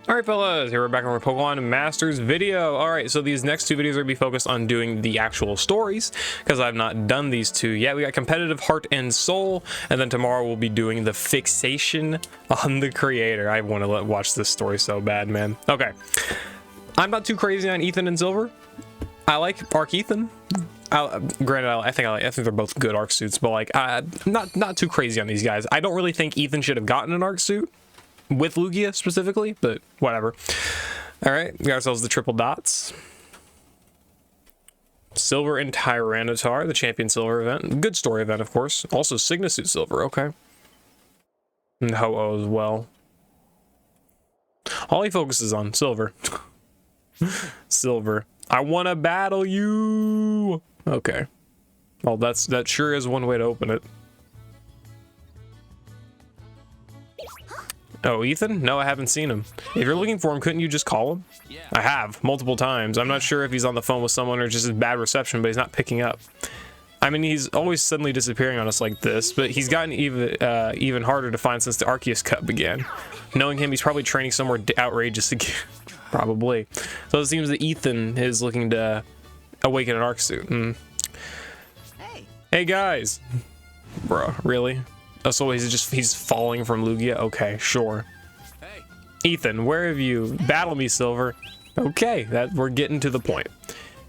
Alright fellas, here we're back on our Pokemon Masters video. Alright, so these next two videos are going to be focused on doing the actual stories, because I've not done these two yet. We got Competitive Heart and Soul, and then tomorrow we'll be doing the Fixation on the Creator. I want to watch this story so bad, man. Okay, I'm not too crazy on Ethan and Silver. I like Arc Ethan. Granted, I think they're both good Arc suits, but like, not too crazy on these guys. I don't really think Ethan should have gotten an Arc suit with Lugia specifically, but whatever. All right, we got ourselves the triple dots. Silver and Tyranitar, the Champion Silver event. Good story event, of course. Also Signasuit Silver, okay. And Ho-Oh as well. All he focuses on, Silver. Silver. I want to battle you! Okay. Well, that sure is one way to open it. Oh, Ethan? No, I haven't seen him. If you're looking for him, couldn't you just call him? Yeah. I have, multiple times. I'm not sure if he's on the phone with someone or just bad reception, but he's not picking up. I mean, he's always suddenly disappearing on us like this, but he's gotten even harder to find since the Arceus Cup began. Knowing him, he's probably training somewhere outrageous again. Probably. So it seems that Ethan is looking to awaken an Arc suit. Hey guys! Bruh, really? Oh, so he's falling from Lugia? Okay, sure. Hey. Ethan, where have you? Battle me, Silver. Okay, we're getting to the point.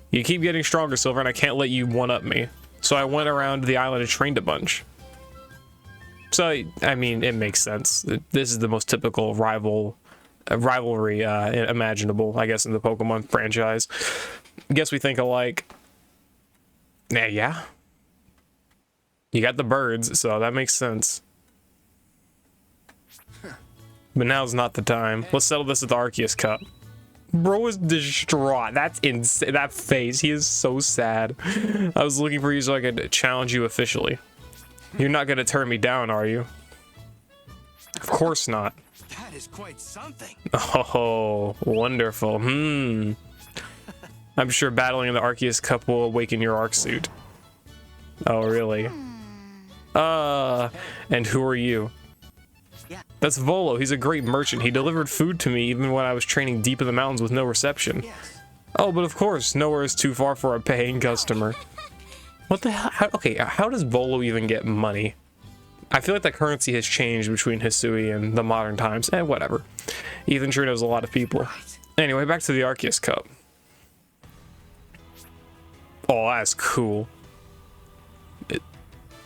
You keep getting stronger, Silver, and I can't let you one-up me. So I went around the island and trained a bunch. So, I mean, it makes sense. This is the most typical rivalry imaginable, I guess, in the Pokemon franchise. Guess we think alike. Yeah. You got the birds, so that makes sense. But now's not the time. Let's settle this at the Arceus Cup. Bro is distraught. That's insane. That face. He is so sad. I was looking for you so I could challenge you officially. You're not going to turn me down, are you? Of course not. That is quite something. Oh, wonderful. I'm sure battling in the Arceus Cup will awaken your Arc suit. Oh, really? And who are you? Yeah. That's Volo. He's a great merchant. He delivered food to me even when I was training deep in the mountains with no reception. Yes. Oh, but of course, nowhere is too far for a paying customer. What the hell? Okay, how does Volo even get money? I feel like that currency has changed between Hisui and the modern times. Whatever. Ethan sure knows a lot of people. Anyway, back to the Arceus Cup. Oh, that's cool.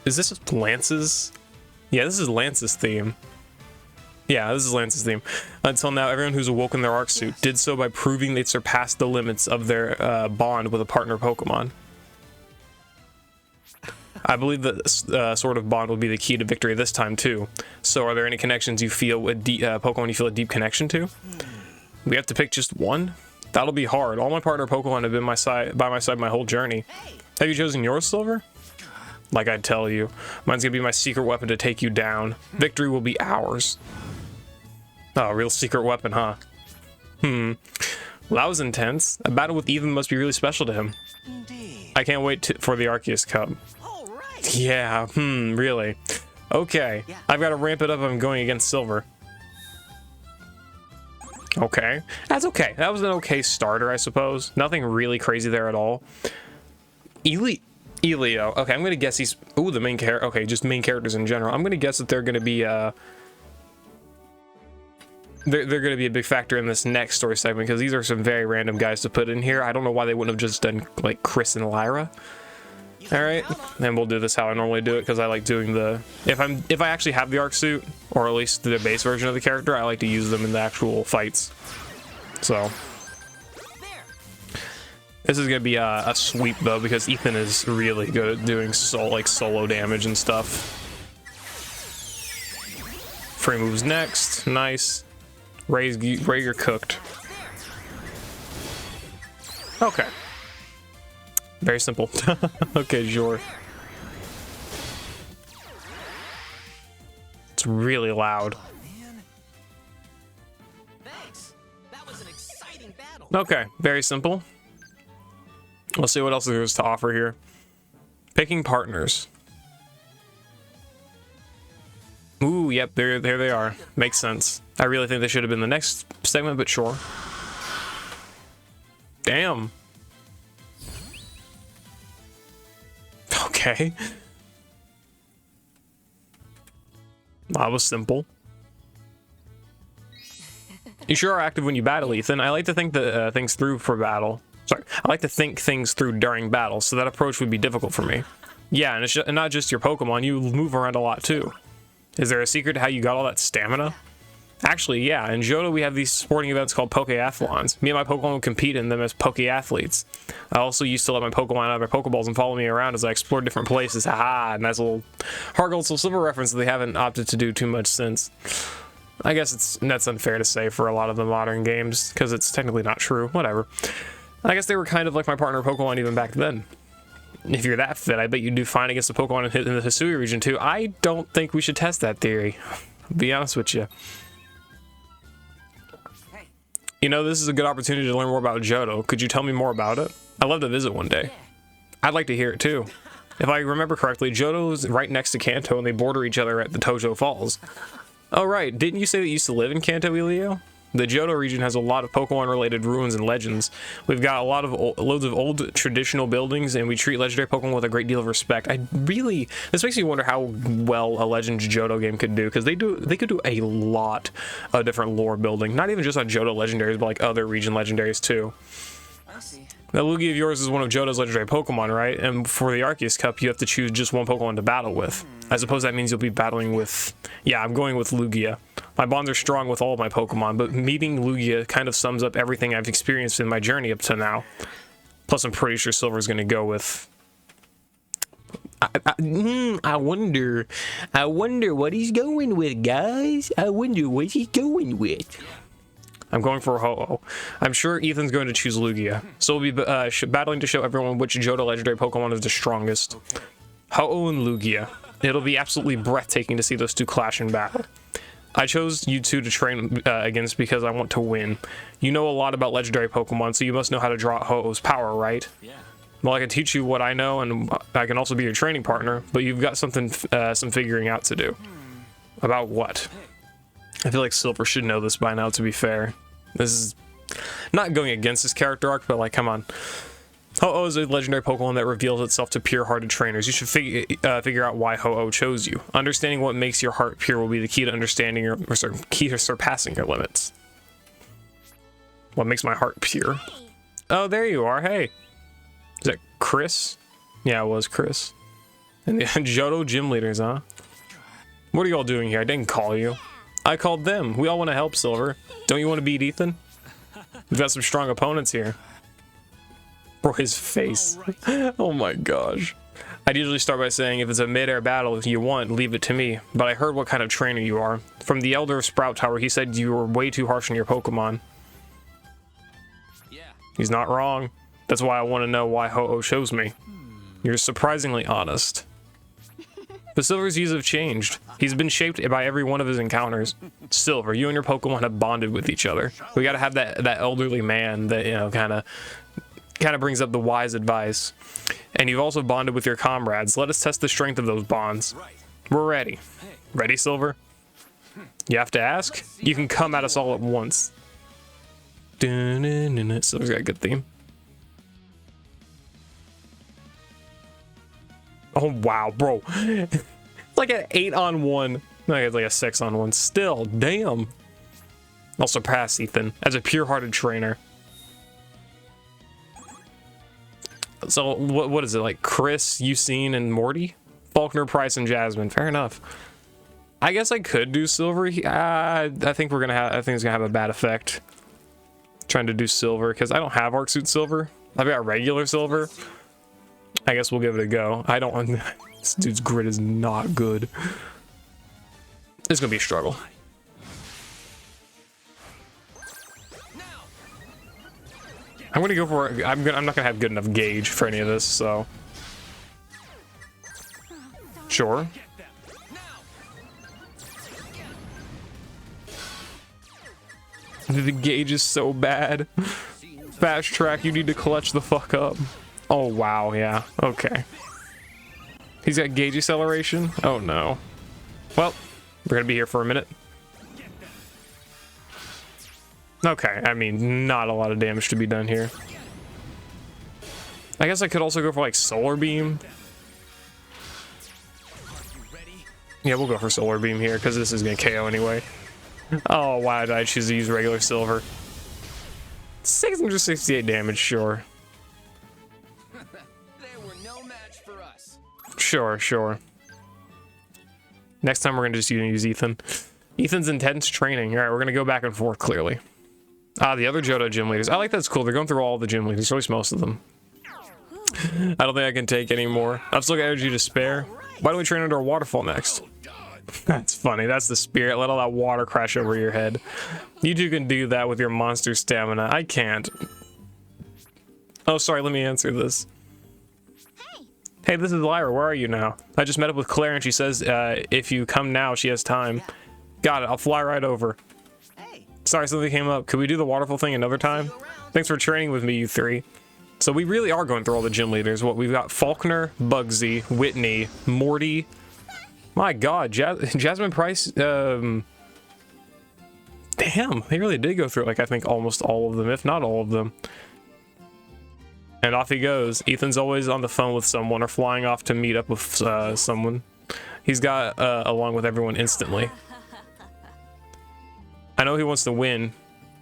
Is this Lance's? Yeah, this is Lance's theme. Yeah, this is Lance's theme. Until now, everyone who's awoken their Arc suit did so by proving they'd surpassed the limits of their bond with a partner Pokemon. I believe that sort of bond will be the key to victory this time too. So, are there any connections you feel with Pokemon you feel a deep connection to? We have to pick just one. That'll be hard. All my partner Pokemon have been by my side my whole journey. Have you chosen yours, Silver? Like I'd tell you. Mine's gonna be my secret weapon to take you down. Victory will be ours. Oh, real secret weapon, huh? Well, that was intense. A battle with Ethan must be really special to him. Indeed. I can't wait for the Arceus Cup. All right. Yeah, really. Okay, yeah. I've got to ramp it up if I'm going against Silver. Okay, that's okay. That was an okay starter, I suppose. Nothing really crazy there at all. Elio. Okay, I'm gonna guess he's the main character. Okay, just main characters in general. I'm gonna guess that they're gonna be they're gonna be a big factor in this next story segment because these are some very random guys to put in here. I don't know why they wouldn't have just done like Chris and Lyra. All right, and we'll do this how I normally do it because I like doing the if I actually have the Arc suit or at least the base version of the character, I like to use them in the actual fights. So. This is gonna be a sweep though because Ethan is really good at doing solo damage and stuff. Free moves next, nice. Rhaegar cooked. Okay. Very simple. Okay, sure. It's really loud. Thanks. That was an exciting battle. Okay, very simple. Let's see what else there is to offer here. Picking partners. Ooh, Ooh, yep, there they are. Makes sense. I really think they should have been the next segment, but sure. Damn. Okay. That was simple. You sure are active when you battle, Ethan. I like to think the things through for battle. Sorry, I like to think things through during battle, so that approach would be difficult for me. Yeah, and it's not just your Pokemon, you move around a lot too. Is there a secret to how you got all that stamina? Actually, yeah, in Johto we have these sporting events called Pokeathlons. Me and my Pokemon will compete in them as Pokeathletes. I also used to let my Pokemon out of their Pokeballs and follow me around as I explored different places. Haha, nice little Heart Gold Soul Silver reference that they haven't opted to do too much since. I guess that's unfair to say for a lot of the modern games, because it's technically not true. Whatever. I guess they were kind of like my partner Pokemon even back then. If you're that fit, I bet you do fine against the Pokemon in the Hisui region too. I don't think we should test that theory. I'll be honest with you. You know, this is a good opportunity to learn more about Johto. Could you tell me more about it? I'd love to visit one day. I'd like to hear it too. If I remember correctly, Johto is right next to Kanto and they border each other at the Tojo Falls. Oh right, didn't you say that you used to live in Kanto, Elio? The Johto region has a lot of Pokemon-related ruins and legends. We've got a lot of loads of old traditional buildings, and we treat legendary Pokemon with a great deal of respect. This makes me wonder how well a Legends Johto game could do, because they could do a lot of different lore building, not even just on Johto legendaries, but like other region legendaries too. I see. That Lugia of yours is one of Johto's legendary Pokemon, right? And for the Arceus Cup, you have to choose just one Pokemon to battle with. I suppose that means you'll be battling with... Yeah, I'm going with Lugia. My bonds are strong with all of my Pokemon, but meeting Lugia kind of sums up everything I've experienced in my journey up to now. Plus, I'm pretty sure Silver's going to go with... I wonder what he's going with, guys. I wonder what he's going with. I'm going for Ho-Oh. I'm sure Ethan's going to choose Lugia. So we'll be battling to show everyone which Johto legendary Pokemon is the strongest. Ho-Oh and Lugia. It'll be absolutely breathtaking to see those two clash in battle. I chose you two to train against because I want to win. You know a lot about legendary Pokemon, so you must know how to draw Ho-Oh's power, right? Yeah. Well, I can teach you what I know, and I can also be your training partner, but you've got some figuring out to do. About what? I feel like Silver should know this by now, to be fair. This is not going against his character arc, but like, come on. Ho-Oh is a legendary Pokemon that reveals itself to pure-hearted trainers. You should figure out why Ho-Oh chose you. Understanding what makes your heart pure will be the key to understanding key to surpassing your limits. What makes my heart pure? Oh, there you are. Hey. Is that Chris? Yeah, it was Chris. And the Johto gym leaders, huh? What are you all doing here? I didn't call you. I called them. We all want to help, Silver. Don't you want to beat Ethan? We've got some strong opponents here. Bro, his face. Oh my gosh. I'd usually start by saying, if it's a mid-air battle you want, leave it to me. But I heard what kind of trainer you are. From the Elder of Sprout Tower, he said you were way too harsh on your Pokemon. Yeah. He's not wrong. That's why I want to know why Ho-Oh chose me. You're surprisingly honest. The Silver's views have changed. He's been shaped by every one of his encounters. Silver, you and your Pokemon have bonded with each other. We gotta have that elderly man that, you know, kind of brings up the wise advice. And you've also bonded with your comrades. Let us test the strength of those bonds. We're ready. Ready, Silver? You have to ask? You can come at us all at once. Silver's got a good theme. Oh wow, bro. It's like an 8-on-1. No, it's like a 6-on-1. Still, damn. I'll surpass Ethan as a pure-hearted trainer. So what is it, like Chris, Eugene, and Morty? Faulkner, Price, and Jasmine. Fair enough. I guess I could do Silver. I think we're gonna have. I think it's gonna have a bad effect. Trying to do Silver because I don't have Arc Suit Silver. I've got regular Silver. I guess we'll give it a go. I don't. This dude's grit is not good. It's gonna be a struggle. I'm gonna go for. I'm not gonna have good enough gauge for any of this, so. Sure. The gauge is so bad. Fast track, you need to clutch the fuck up. Oh wow, yeah, okay. He's got gauge acceleration? Oh no. Well, We're gonna be here for a minute. Okay, I mean, not a lot of damage to be done here. I guess I could also go for like Solar Beam. Yeah, we'll go for Solar Beam here because this is gonna KO anyway. Oh, why did I choose to use regular silver? 668 damage, sure. They were no match for us. Sure, sure. Next time we're gonna just use Ethan. Ethan's intense training. All right, we're gonna go back and forth clearly. Ah, the other Johto gym leaders. I like that's cool. They're going through all the gym leaders, or at least most of them. I don't think I can take any more. I've still got energy to spare. Why don't we train under a waterfall next? That's funny. That's the spirit. Let all that water crash over your head. You two can do that with your monster stamina. I can't. Oh, sorry. Let me answer this. Hey, this is Lyra. Where are you now? I just met up with Claire and she says if you come now, she has time. Got it. I'll fly right over. Hey, Sorry, something came up. Could we do the waterfall thing another time? Thanks for training with me, you three. So we really are going through all the gym leaders. What we've got: Faulkner, Bugsy, Whitney, Morty. My God, Jasmine Price. Damn, they really did go through like I think almost all of them, if not all of them. And off he goes. Ethan's always on the phone with someone or flying off to meet up with someone. He's got along with everyone instantly. I know he wants to win.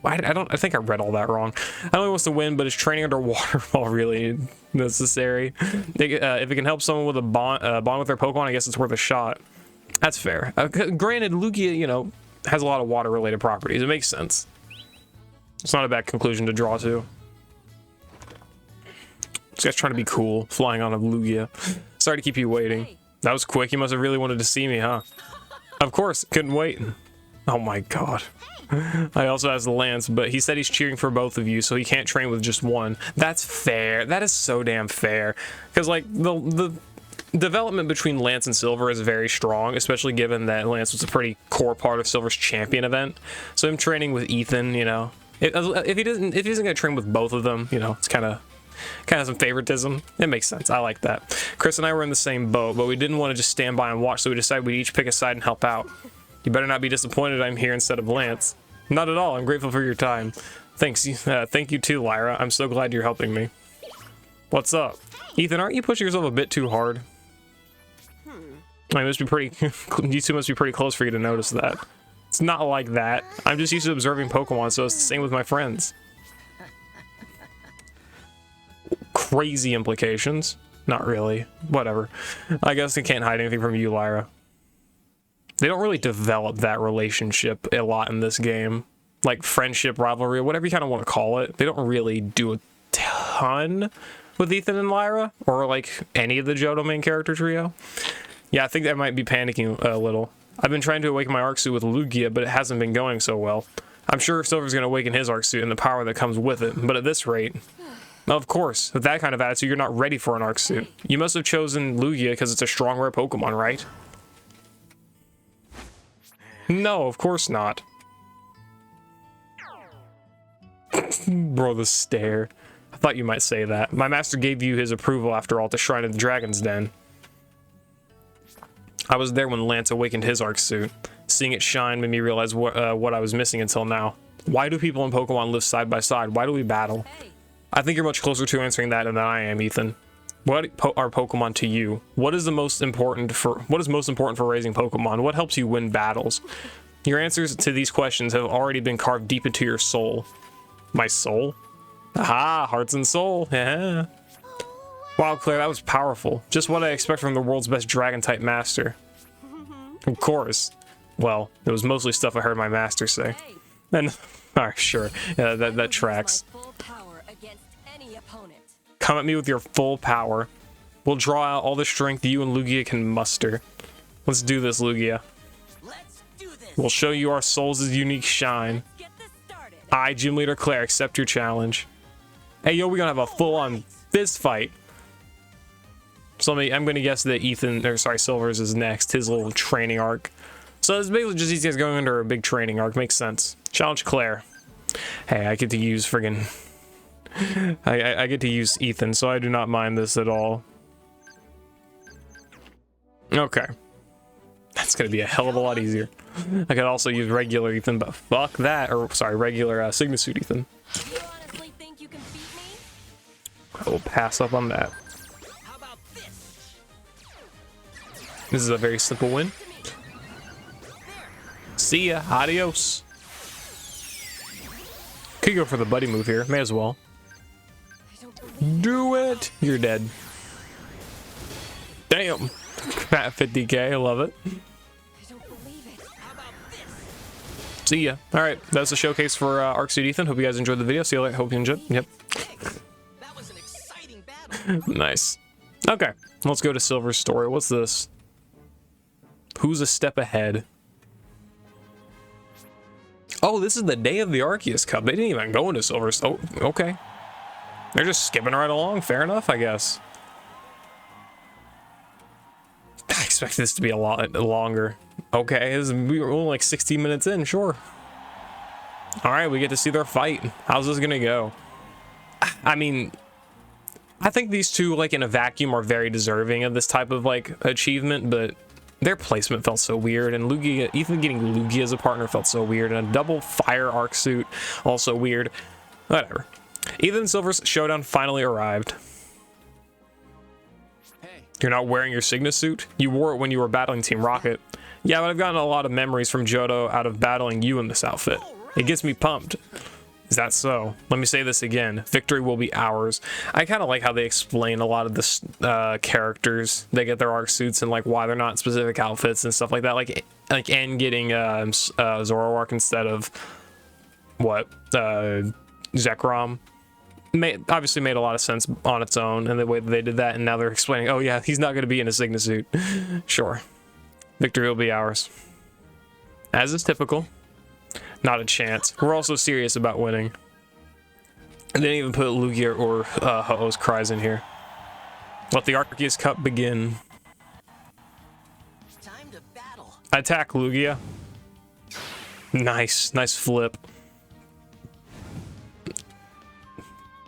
I think I read all that wrong. I know he wants to win, but is training under waterfall really necessary? If it can help someone with a bond with their Pokemon, I guess it's worth a shot. That's fair. Granted, Lugia, you know, has a lot of water-related properties. It makes sense. It's not a bad conclusion to draw to. This guy's trying to be cool, flying on a Lugia. Sorry to keep you waiting. That was quick. You must have really wanted to see me, huh? Of course, couldn't wait. Oh my God. I also has the Lance, but he said he's cheering for both of you, so he can't train with just one. That's fair. That is so damn fair. Because, like, the development between Lance and Silver is very strong, especially given that Lance was a pretty core part of Silver's champion event. So him training with Ethan, you know, if he isn't gonna train with both of them, you know, it's kind of some favoritism. It makes sense. I like that. Chris and I were in the same boat, but we didn't want to just stand by and watch, so we decided we'd each pick a side and help out. You better not be disappointed I'm here instead of Lance. Not at all. I'm grateful for your time. Thanks. Thank you too, Lyra. I'm so glad you're helping me. What's up? Ethan, aren't you pushing yourself a bit too hard? I must be pretty... you two must be pretty close for you to notice that. It's not like that. I'm just used to observing Pokemon, so it's the same with my friends. Crazy implications. Not really. Whatever. I guess I can't hide anything from you, Lyra. They don't really develop that relationship a lot in this game. Like friendship, rivalry, whatever you kind of want to call it. They don't really do a ton with Ethan and Lyra, or like any of the Johto main character trio. Yeah, I think that might be panicking a little. I've been trying to awaken my Arceus with Lugia, but it hasn't been going so well. I'm sure Silver's going to awaken his Arceus and the power that comes with it, but at this rate... Of course, with that kind of attitude, you're not ready for an Arceus. You must have chosen Lugia because it's a strong, rare Pokemon, right? No, of course not. Bro, the stare. I thought you might say that. My master gave you his approval after all at the Shrine of the Dragon's Den. I was there when Lance awakened his Arceus. Seeing it shine made me realize what I was missing until now. Why do people in Pokemon live side by side? Why do we battle? I think you're much closer to answering that than I am, Ethan. What are Pokemon to you? What is most important for raising Pokemon? What helps you win battles? Your answers to these questions have already been carved deep into your soul. My soul? Aha, hearts and soul. Yeah. Wow, Claire, that was powerful. Just what I expect from the world's best dragon-type master. Of course. Well, it was mostly stuff I heard my master say. And, alright, sure. Yeah, that tracks. Come at me with your full power. We'll draw out all the strength you and Lugia can muster. Let's do this, Lugia. We'll show you our souls' unique shine. I, Gym Leader Claire, accept your challenge. Hey, yo, we're gonna have a full-on fist fight. So I'm gonna guess that Silver's is next, his little training arc. So it's basically just these guys going under a big training arc. Makes sense. Challenge Claire. Hey, I get to use friggin'... I get to use Ethan, so I do not mind this at all. Okay. That's gonna be a hell of a lot easier. I could also use regular Ethan, but fuck that. Or sorry, regular Signasuit Ethan. You honestly think you can beat me? I will pass up on that. How about this? This is a very simple win. See ya. Adios. Could go for the buddy move here. May as well. Do it. You're dead. Damn. Fat 50k. I love it. I don't believe it. How about this? See ya. All right. That's the showcase for Arceus Ethan. Hope you guys enjoyed the video. See you later. Hope you enjoyed. Yep. That was an exciting battle. Nice. Okay. Let's go to Silver's story. What's this? Who's a step ahead? Oh, this is the day of the Arceus Cup. They didn't even go into Silver's. Oh, okay. They're just skipping right along. Fair enough, I guess. I expect this to be a lot longer. Okay, we were only like 16 minutes in, sure. All right, we get to see their fight. How's this gonna go? I mean, I think these two, like in a vacuum, are very deserving of this type of like achievement, but their placement felt so weird, and Lugia, even getting Lugia as a partner felt so weird, and a double fire arc suit also weird. Whatever. Ethan Silver's showdown finally arrived. Hey, You're not wearing your Signasuit? You wore it when you were battling Team Rocket. Yeah, but I've gotten a lot of memories from Johto out of battling you in this outfit. It gets me pumped. Is that so? Let me say this again. Victory will be ours. I kind of like how they explain a lot of the characters. They get their arc suits and like why they're not specific outfits and stuff like that. Like N getting Zoroark instead of what Zekrom. Obviously made a lot of sense on its own, and the way that they did that, and now they're explaining, oh yeah, he's not going to be in a Signasuit. Sure. Victory will be ours. As is typical. Not a chance. We're also serious about winning. And they didn't even put Lugia or Ho-Oh's cries in here. Let the Arceus Cup begin. time to battle. Attack Lugia. Nice. Nice flip.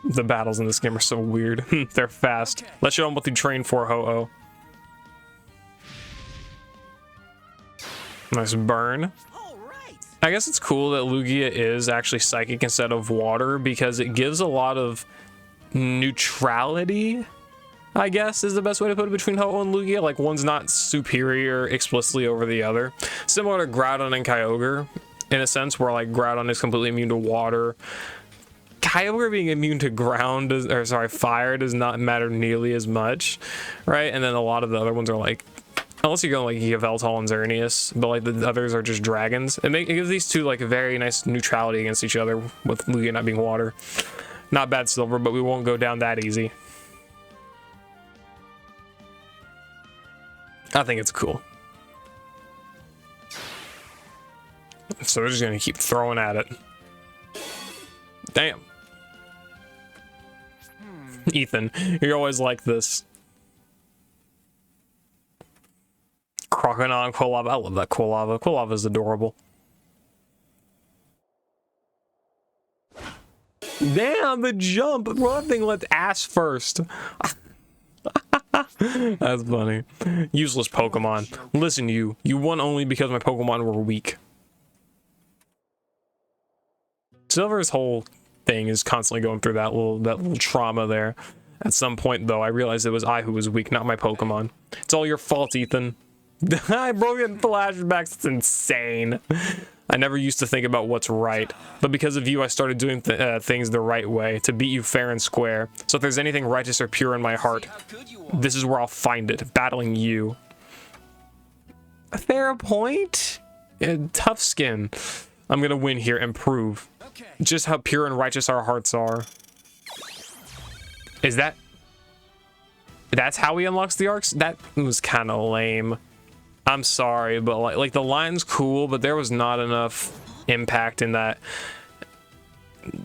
The battles in this game are so weird. They're fast. Let's show them what they trained for, Ho-Oh. Nice burn. All right. I guess it's cool that Lugia is actually psychic instead of water, because it gives a lot of neutrality, I guess is the best way to put it, between Ho-Oh and Lugia. Like, one's not superior explicitly over the other. Similar to Groudon and Kyogre, in a sense, where like Groudon is completely immune to water. Kyogre being immune to ground, fire does not matter nearly as much, right? And then a lot of the other ones are like, unless you're going like Yveltal and Xerneas, but like the others are just dragons. And it gives these two like a very nice neutrality against each other, with Lugia not being water. Not bad, Silver, but we won't go down that easy. I think it's cool. So they're just gonna keep throwing at it. Damn. Ethan, you're always like this. Crocodile, Quilava. I love that Quilava. Quilava is adorable. Damn, the jump. One thing, let's ass first. That's funny. Useless Pokemon. Listen, you won only because my Pokemon were weak. Silver's whole thing is constantly going through that little trauma there. At some point, though, I realized it was I who was weak, not my Pokemon. It's all your fault, Ethan. I broke in flashbacks. It's insane. I never used to think about what's right, but because of you, I started doing things the right way to beat you fair and square. So if there's anything righteous or pure in my heart, How good you are. this is where I'll find it, battling you. A fair point. Tough skin. I'm gonna win here and prove Okay. just how pure and righteous our hearts are. Is that's how he unlocks the arcs? That was kind of lame. I'm sorry, but like the line's cool, but there was not enough impact in that.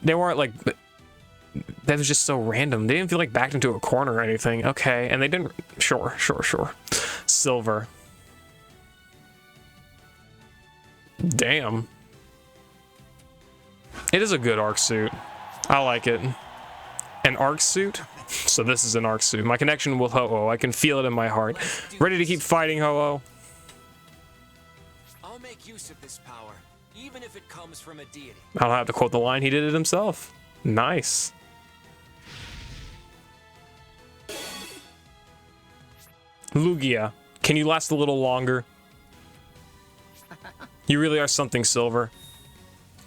They weren't like, that was just so random. They didn't feel like backed into a corner or anything. Okay, and they didn't. Sure. Silver. Damn. It is a good arc suit. I like it. An arc suit? So this is an arc suit. My connection with Ho-Oh. I can feel it in my heart. Ready to keep fighting, Ho-Oh. make use of this power, even if it comes from a deity. I don't have to quote the line. He did it himself. Nice. Lugia, can you last a little longer? You really are something, Silver.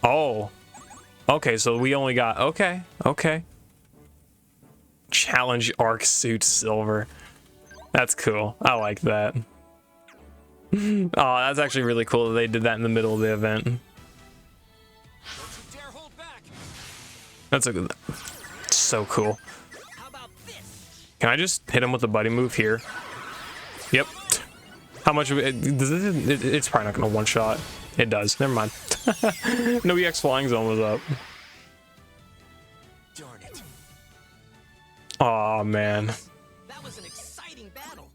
Oh. Okay, so we only got... Okay, okay. Challenge Arc Suit Silver. That's cool. I like that. Oh, that's actually really cool that they did that in the middle of the event. Don't you dare hold back. That's a good... So cool. How about this? Can I just hit him with the buddy move here? Yep. How much of it, does it's probably not gonna one shot. It does. Never mind. No EX Flying Zone was up. Darn it. Aw, man. That was an exciting battle.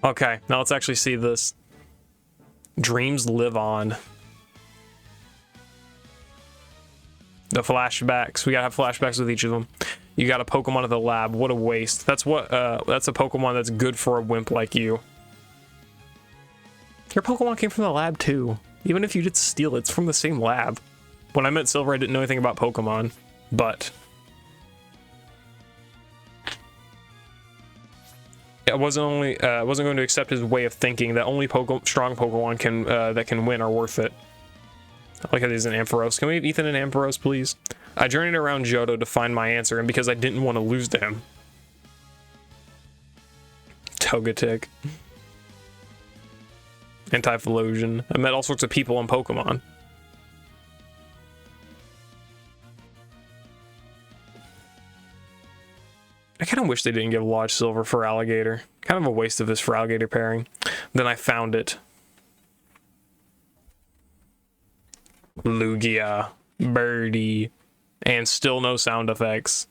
Okay, now let's actually see this. Dreams live on. The flashbacks. We gotta have flashbacks with each of them. You got a Pokemon at the lab. What a waste. That's what. That's a Pokemon that's good for a wimp like you. Your Pokemon came from the lab too. Even if you did steal it, it's from the same lab. When I met Silver, I didn't know anything about Pokemon, but I wasn't going to accept his way of thinking that only strong Pokemon can that can win are worth it. Like how there's an Ampharos. Can we have Ethan and Ampharos, please? I journeyed around Johto to find my answer, and because I didn't want to lose to him. Togetic. Anti-Phlosion. I met all sorts of people in Pokemon. I kind of wish they didn't give Lodge Silver for Alligator. Kind of a waste of this for Alligator pairing. Then I found it. Lugia. Birdie. And still no sound effects.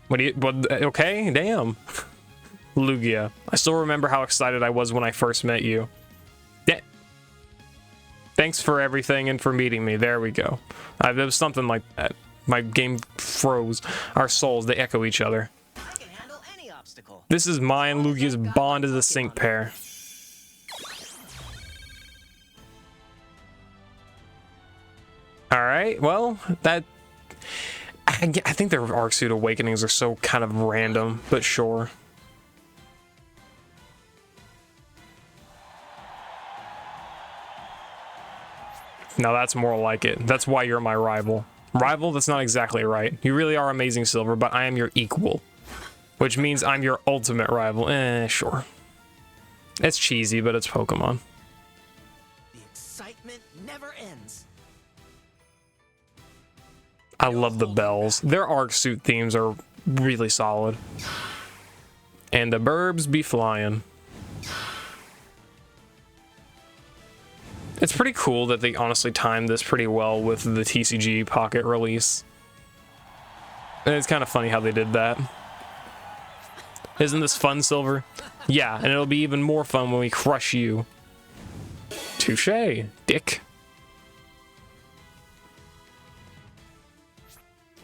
What do you... What, okay, damn. Lugia. I still remember how excited I was when I first met you. Thanks for everything and for meeting me. There we go. It was something like that. My game froze. Our souls, they echo each other. I can handle any obstacle. This is my and Lugia's bond as a sync pair. Alright, well, that... I think their Arc Suit Awakenings are so kind of random, but sure. Now that's more like it. That's why you're my rival. Rival? That's not exactly right. You really are amazing, Silver, but I am your equal. Which means I'm your ultimate rival. Sure. It's cheesy, but it's Pokemon. The excitement never ends. I love the bells. Their Arc Suit themes are really solid. And the burbs be flying. It's pretty cool that they honestly timed this pretty well with the TCG Pocket release. And it's kind of funny how they did that. Isn't this fun, Silver? Yeah, and it'll be even more fun when we crush you. Touché, dick.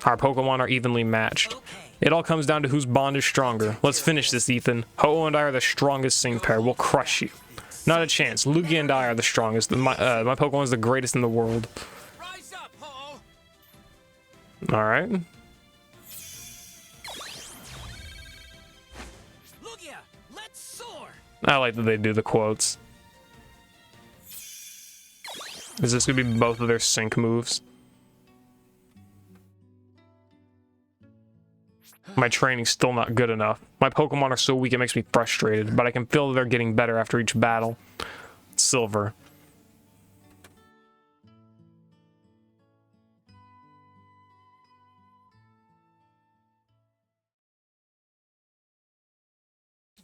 Our Pokemon are evenly matched. It all comes down to whose bond is stronger. Let's finish this, Ethan. Ho-Oh and I are the strongest sync pair. We'll crush you. Not a chance. Lugia and I are the strongest. My Pokemon is the greatest in the world. Rise up, Ho-Oh! Alright. Lugia, let's soar. I like that they do the quotes. Is this gonna be both of their sync moves? My training's still not good enough. My Pokemon are so weak it makes me frustrated, but I can feel they're getting better after each battle. Silver.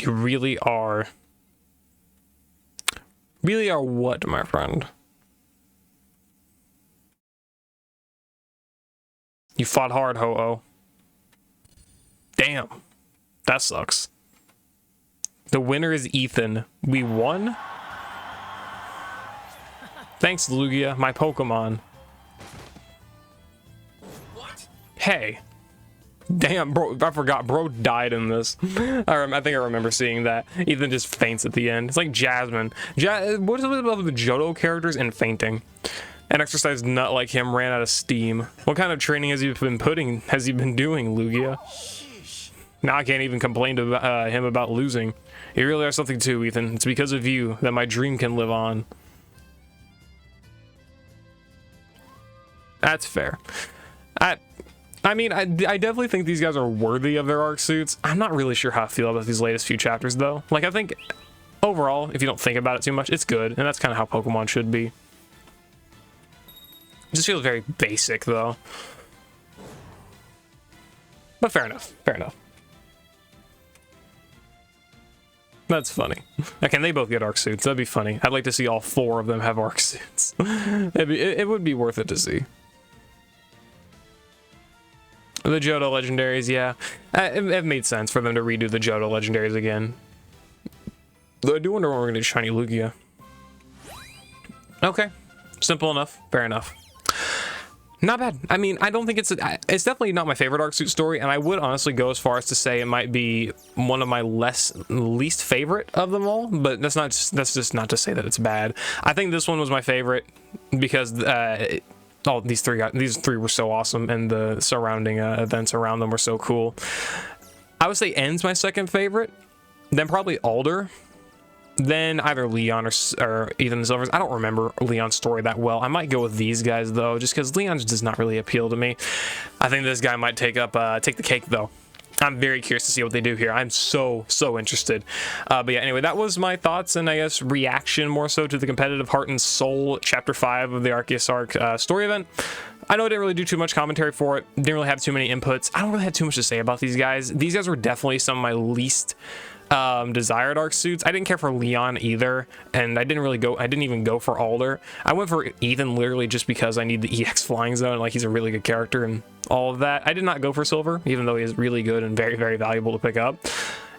You really are. Really are what, my friend? You fought hard, Ho-Oh. Damn. That sucks. The winner is Ethan. We won? Thanks, Lugia, my Pokemon. What? Hey. Damn, bro, I forgot. Bro died in this. I think I remember seeing that. Ethan just faints at the end. It's like Jasmine. What is it about the Johto characters and fainting? An exercise nut like him ran out of steam. What kind of training has he been doing, Lugia? Sheesh. Now I can't even complain to him about losing. You really are something too, Ethan. It's because of you that my dream can live on. That's fair. I mean, I definitely think these guys are worthy of their arc suits. I'm not really sure how I feel about these latest few chapters, though. Like, I think, overall, if you don't think about it too much, it's good. And that's kind of how Pokemon should be. It just feels very basic, though. But fair enough. Fair enough. That's funny. Can they both get arc suits? That'd be funny. I'd like to see all 4 of them have arc suits. It would be worth it to see. The Johto legendaries, yeah. It made sense for them to redo the Johto legendaries again. Though I do wonder when we're going to do Shiny Lugia. Okay. Simple enough. Fair enough. Not bad. I mean, I don't think it's definitely not my favorite arc suit story, and I would honestly go as far as to say it might be one of my least favorite of them all, but that's just not to say that it's bad. I think this one was my favorite because these three were so awesome, and the surrounding events around them were so cool. I would say End's my second favorite, then probably Alder, then either Leon or Ethan Silvers. I don't remember Leon's story that well. I might go with these guys though, just because Leon's does not really appeal to me. I think this guy might take the cake though. I'm very curious to see what they do here. I'm so interested. But yeah, anyway, that was my thoughts and I guess reaction more so to the competitive Heart and Soul Chapter 5 of the Arceus Arc story event. I know I didn't really do too much commentary for it. Didn't really have too many inputs. I don't really have too much to say about these guys. These guys were definitely some of my least desired arc suits. I didn't care for Leon either, and I didn't even go for Alder. I went for Ethan literally just because I need the EX flying zone. Like, he's a really good character and all of that. I did not go for Silver, even though he is really good and very valuable to pick up.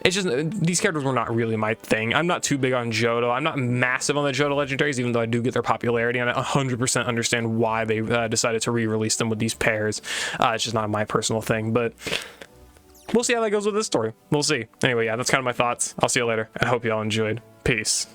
It's just these characters were not really my thing. I'm not too big on Johto. I'm not massive on the Johto legendaries, even though I do get their popularity, and I 100% understand why they decided to re-release them with these pairs. It's just not my personal thing, but we'll see how that goes with this story. We'll see. Anyway, yeah, that's kind of my thoughts. I'll see you later. I hope y'all enjoyed. Peace.